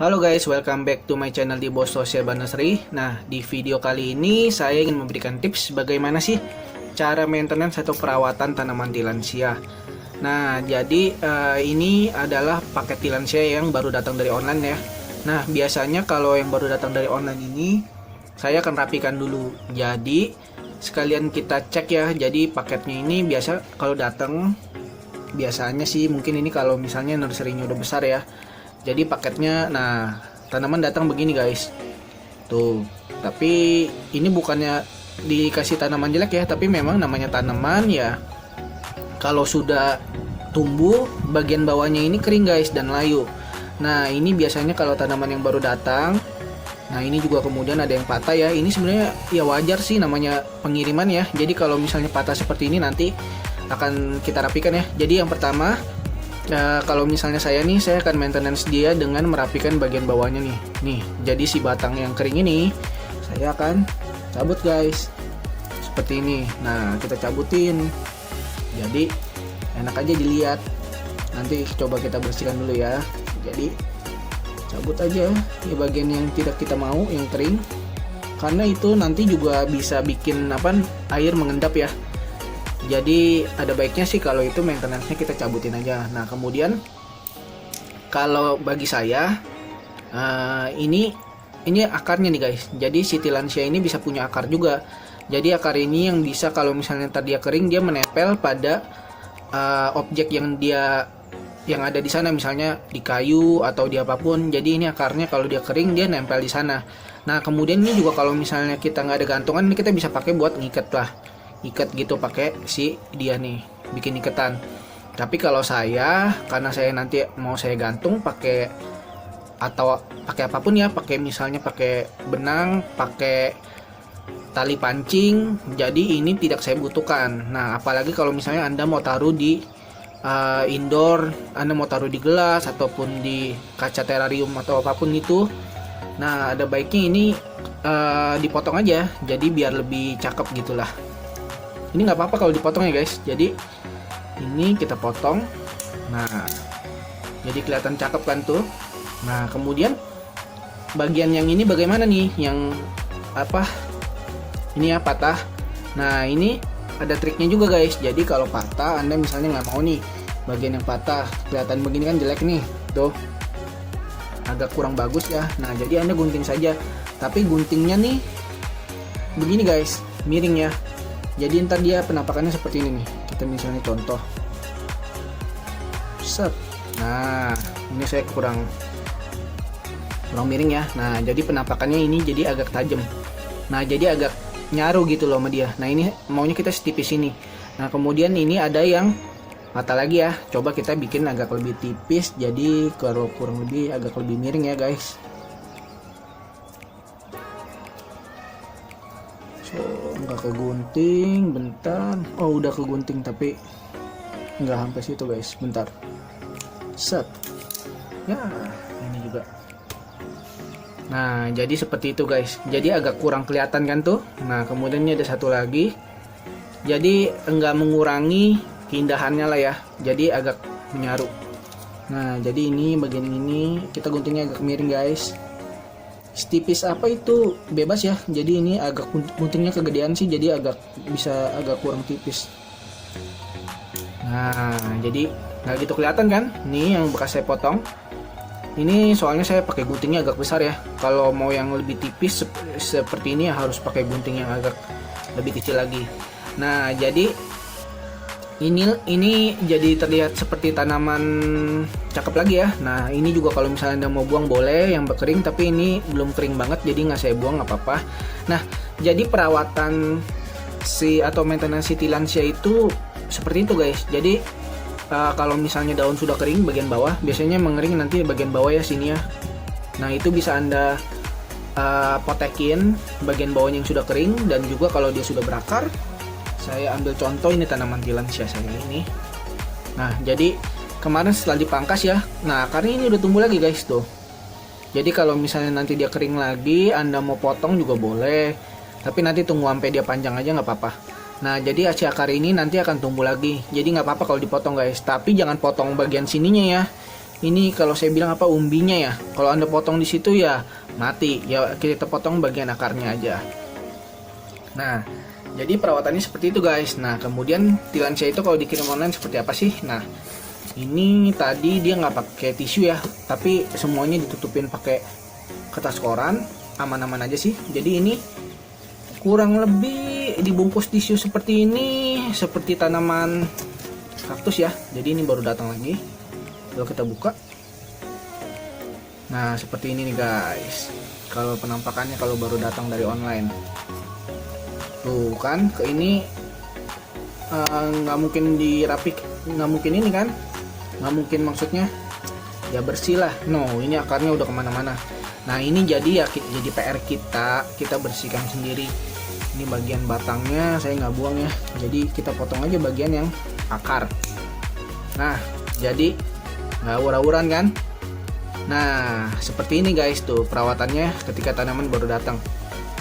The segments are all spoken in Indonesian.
Halo guys, welcome back to my channel di Bos Sosial Banasri. Nah, di video kali ini saya ingin memberikan tips bagaimana sih cara maintenance atau perawatan tanaman tilansia. Nah, jadi ini adalah paket tilansia yang baru datang dari online ya. Nah, biasanya kalau yang baru datang dari online ini saya akan rapikan dulu. Jadi sekalian kita cek ya. Jadi paketnya ini biasa kalau datang, biasanya sih mungkin ini kalau misalnya nursery-nya udah besar ya. Jadi paketnya, nah tanaman datang begini guys, tuh. Tapi ini bukannya dikasih tanaman jelek ya, tapi memang namanya tanaman ya. Kalau sudah tumbuh, bagian bawahnya ini kering guys dan layu. Nah ini biasanya kalau tanaman yang baru datang. Nah ini juga kemudian ada yang patah ya. Ini sebenarnya ya wajar sih, namanya pengiriman ya. Jadi kalau misalnya patah seperti ini nanti akan kita rapikan ya. Jadi yang pertama, kalau misalnya saya akan maintenance dia dengan merapikan bagian bawahnya nih. Jadi si batang yang kering ini saya akan cabut guys, seperti ini. Nah kita cabutin, jadi enak aja dilihat. Nanti coba kita bersihkan dulu ya. Jadi cabut aja di bagian yang tidak kita mau, yang kering, karena itu nanti juga bisa bikin air mengendap ya. Jadi ada baiknya sih kalau itu maintenance-nya kita cabutin aja. Nah kemudian kalau bagi saya ini akarnya nih guys. Jadi si tilansia ini bisa punya akar juga. Jadi akar ini yang bisa kalau misalnya tadi dia kering, dia menempel pada objek yang ada di sana, misalnya di kayu atau di apapun. Jadi ini akarnya kalau dia kering dia nempel di sana. Nah kemudian ini juga kalau misalnya kita nggak ada gantungan, ini kita bisa pakai buat ngikat lah. Ikat gitu pakai si dia nih, bikin iketan. Tapi kalau saya, karena saya nanti mau saya gantung pakai atau pakai apapun ya, pakai misalnya pakai benang, pakai tali pancing, jadi ini tidak saya butuhkan. Nah apalagi kalau misalnya Anda mau taruh di indoor, Anda mau taruh di gelas ataupun di kaca terarium atau apapun itu. Nah ada baiknya ini dipotong aja, jadi biar lebih cakep gitulah. Ini nggak apa-apa kalau dipotong ya guys. Jadi ini kita potong. Nah jadi kelihatan cakep kan tuh. Nah kemudian bagian yang ini bagaimana nih, yang ini ya patah. Nah ini ada triknya juga guys. Jadi kalau patah, Anda misalnya nggak mau nih bagian yang patah, kelihatan begini kan jelek nih, tuh agak kurang bagus ya. Nah jadi Anda gunting saja, tapi guntingnya nih begini guys, miring ya. Jadi ntar dia penampakannya seperti ini nih. Kita misalnya contoh, set. Nah ini saya kurang miring ya. Nah jadi penampakannya ini jadi agak tajam. Nah jadi agak nyaru gitu loh sama dia. Nah ini maunya kita setipis ini. Nah kemudian ini ada yang patah lagi ya. Coba kita bikin agak lebih tipis. Jadi kalau kurang lebih agak lebih miring ya guys. Nggak kegunting, bentar. Oh udah kegunting tapi nggak sampai situ guys, bentar. Set. Ya ini juga. Nah jadi seperti itu guys. Jadi agak kurang kelihatan kan tuh. Nah kemudian ini ada satu lagi. Jadi enggak mengurangi keindahannya lah ya. Jadi agak menyaru. Nah jadi ini bagian ini kita guntingnya agak miring guys. Setipis apa itu bebas ya. Jadi ini agak guntingnya kegedean sih, jadi bisa agak kurang tipis. Nah jadi nggak gitu kelihatan kan. Nih yang bekas saya potong. Ini soalnya saya pakai guntingnya agak besar ya. Kalau mau yang lebih tipis seperti ini harus pakai gunting yang agak lebih kecil lagi. Nah jadi ini jadi terlihat seperti tanaman cakep lagi ya. Nah ini juga kalau misalnya Anda mau buang boleh yang berkering, tapi ini belum kering banget jadi nggak saya buang, nggak apa-apa. Nah jadi perawatan atau maintenance tilansia itu seperti itu guys. Jadi kalau misalnya daun sudah kering bagian bawah, biasanya mengering nanti bagian bawah ya, sini ya. Nah itu bisa Anda potekin bagian bawahnya yang sudah kering. Dan juga kalau dia sudah berakar, saya ambil contoh ini tanaman tilansia saya ini. Nah jadi kemarin setelah dipangkas ya, nah akarnya ini udah tumbuh lagi guys tuh. Jadi kalau misalnya nanti dia kering lagi, Anda mau potong juga boleh, tapi nanti tunggu sampai dia panjang aja nggak apa-apa. Nah jadi akar ini nanti akan tumbuh lagi. Jadi nggak apa-apa kalau dipotong guys, tapi jangan potong bagian sininya ya. ini kalau saya bilang apa, umbinya ya. Kalau Anda potong di situ ya mati. Ya kita potong bagian akarnya aja. Nah, jadi perawatannya seperti itu guys. Nah, kemudian tilansia itu kalau dikirim online seperti apa sih? Nah, ini tadi dia nggak pakai tisu ya, tapi semuanya ditutupin pakai kertas koran, aman-aman aja sih. Jadi ini kurang lebih dibungkus tisu seperti ini, seperti tanaman kaktus ya. Jadi ini baru datang lagi. Kalau kita buka, nah seperti ini nih guys. Kalau penampakannya kalau baru datang dari online, tuh kan, ke ini nggak mungkin dirapik, nggak mungkin ini kan, nggak mungkin maksudnya ya bersih lah. No, ini akarnya udah kemana-mana. Nah ini jadi ya jadi PR kita bersihkan sendiri. Ini bagian batangnya saya nggak buang ya, jadi kita potong aja bagian yang akar. Nah jadi nggak awur-awuran kan. Nah seperti ini guys tuh perawatannya ketika tanaman baru datang.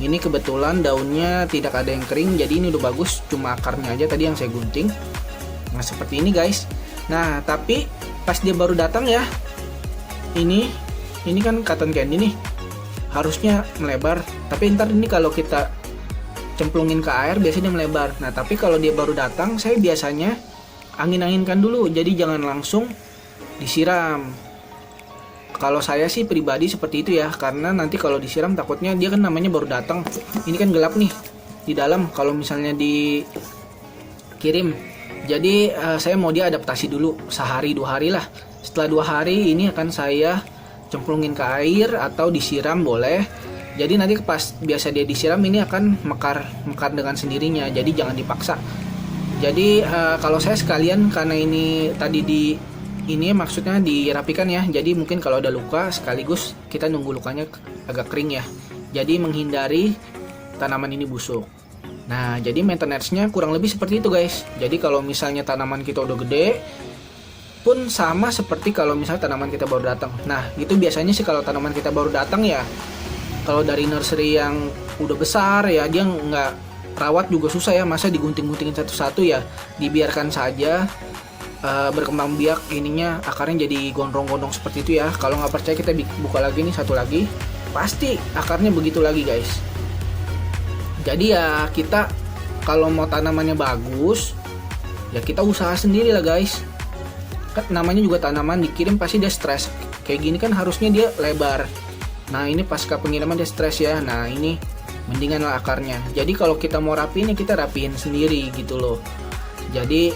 Ini kebetulan daunnya tidak ada yang kering, jadi ini udah bagus, cuma akarnya aja tadi yang saya gunting. Nah seperti ini guys. Nah tapi pas dia baru datang ya, ini kan cotton candy nih, harusnya melebar. Tapi ntar ini kalau kita cemplungin ke air biasanya dia melebar. Nah tapi kalau dia baru datang, saya biasanya angin-anginkan dulu, jadi jangan langsung disiram. Kalau saya sih pribadi seperti itu ya, karena nanti kalau disiram takutnya dia kan namanya baru datang, ini kan gelap nih di dalam kalau misalnya dikirim. Jadi saya mau dia adaptasi dulu sehari 2 hari lah. Setelah 2 hari ini akan saya cemplungin ke air atau disiram boleh. Jadi nanti pas biasa dia disiram ini akan mekar dengan sendirinya, jadi jangan dipaksa. Jadi kalau saya sekalian, karena ini tadi ini maksudnya dirapikan ya, jadi mungkin kalau ada luka sekaligus kita nunggu lukanya agak kering ya, jadi menghindari tanaman ini busuk. Nah jadi maintenance-nya kurang lebih seperti itu guys. Jadi kalau misalnya tanaman kita udah gede pun sama seperti kalau misalnya tanaman kita baru datang. Nah itu biasanya sih kalau tanaman kita baru datang ya, kalau dari nursery yang udah besar ya, dia nggak rawat juga susah ya, masa digunting-guntingin satu-satu ya, dibiarkan saja berkembang biak ininya, akarnya jadi gondrong-gondrong seperti itu ya. Kalau nggak percaya kita buka lagi nih satu lagi, pasti akarnya begitu lagi guys. Jadi ya kita kalau mau tanamannya bagus ya kita usaha sendiri lah guys. Kan namanya juga tanaman dikirim pasti dia stres. Kayak gini kan harusnya dia lebar. Nah ini pasca pengiriman dia stres ya. Nah ini mendingan lah akarnya. Jadi kalau kita mau rapiin ya kita rapiin sendiri gitu loh. Jadi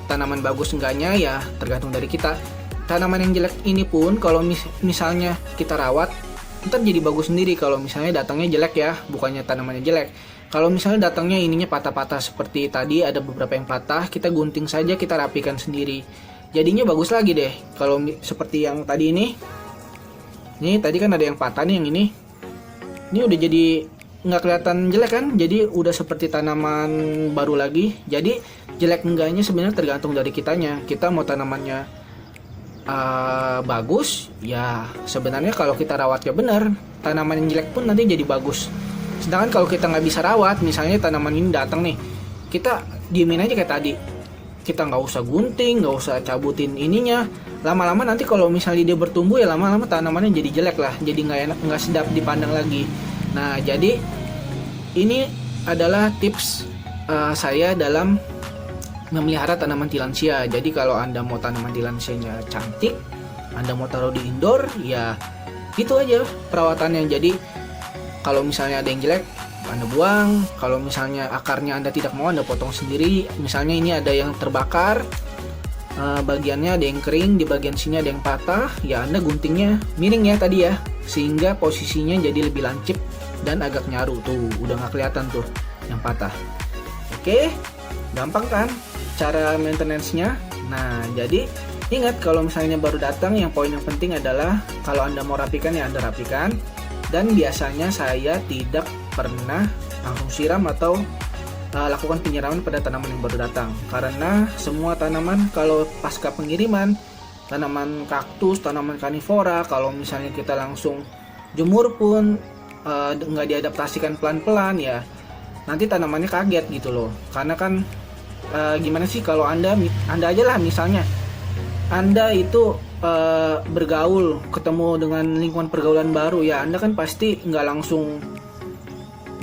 tanaman bagus enggaknya ya tergantung dari kita. Tanaman yang jelek ini pun kalau misalnya kita rawat, ntar jadi bagus sendiri. Kalau misalnya datangnya jelek ya, bukannya tanamannya jelek. Kalau misalnya datangnya ininya patah-patah seperti tadi, ada beberapa yang patah, kita gunting saja, kita rapikan sendiri, jadinya bagus lagi deh. Kalau seperti yang tadi ini tadi kan ada yang patah nih, yang ini udah jadi nggak kelihatan jelek kan, jadi udah seperti tanaman baru lagi. Jadi jelek enggaknya sebenarnya tergantung dari kitanya. Kita mau tanamannya bagus ya, sebenarnya kalau kita rawatnya benar, tanaman yang jelek pun nanti jadi bagus. Sedangkan kalau kita nggak bisa rawat, misalnya tanaman ini datang nih, kita diemin aja kayak tadi, kita nggak usah gunting, nggak usah cabutin ininya, lama-lama nanti kalau misalnya dia bertumbuh ya lama-lama tanamannya jadi jelek lah, jadi nggak enak, nggak sedap dipandang lagi. Nah jadi ini adalah tips saya dalam memelihara tanaman tilansia. Jadi kalau Anda mau tanaman tilansianya cantik, Anda mau taruh di indoor, ya gitu aja perawatannya. Jadi kalau misalnya ada yang jelek, Anda buang. Kalau misalnya akarnya Anda tidak mau, Anda potong sendiri. Misalnya ini ada yang terbakar, bagiannya ada yang kering, di bagian sini ada yang patah, ya Anda guntingnya miring ya tadi ya, sehingga posisinya jadi lebih lancip dan agak nyaru. Tuh udah nggak kelihatan tuh yang patah. Oke, gampang kan cara maintenance-nya. Nah jadi ingat, kalau misalnya baru datang, yang poin yang penting adalah kalau Anda mau rapikan ya Anda rapikan. Dan biasanya saya tidak pernah langsung siram atau lakukan penyiraman pada tanaman yang baru datang, karena semua tanaman kalau pasca pengiriman, tanaman kaktus, tanaman karnivora, kalau misalnya kita langsung jemur pun nggak diadaptasikan pelan-pelan ya, nanti tanamannya kaget gitu loh. Karena kan gimana sih, kalau anda aja lah misalnya Anda itu bergaul, ketemu dengan lingkungan pergaulan baru ya, Anda kan pasti nggak langsung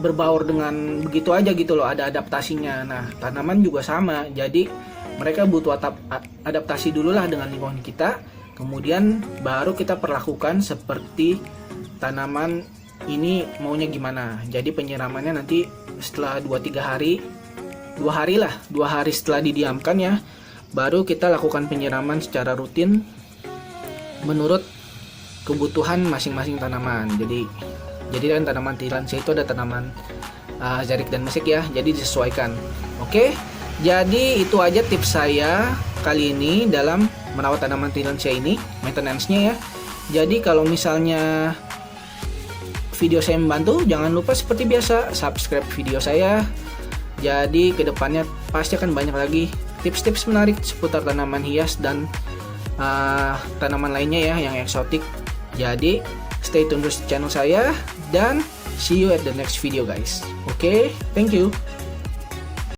berbaur dengan begitu aja gitu loh, ada adaptasinya. Nah, tanaman juga sama, jadi mereka butuh adaptasi dulu lah dengan lingkungan kita, kemudian baru kita perlakukan seperti tanaman ini maunya gimana. Jadi penyiramannya nanti setelah 2-3 hari, 2 hari setelah didiamkan ya, baru kita lakukan penyiraman secara rutin menurut kebutuhan masing-masing tanaman. Jadi kan tanaman tilansia itu ada tanaman zarik dan mesik ya, jadi disesuaikan. Oke, jadi itu aja tips saya kali ini dalam merawat tanaman tilansia ini, maintenance-nya ya. Jadi kalau misalnya video saya membantu, jangan lupa seperti biasa subscribe video saya. Jadi kedepannya pasti akan banyak lagi tips-tips menarik seputar tanaman hias dan tanaman lainnya ya yang eksotik. Jadi stay tune terus di channel saya dan see you at the next video guys. Oke, thank you.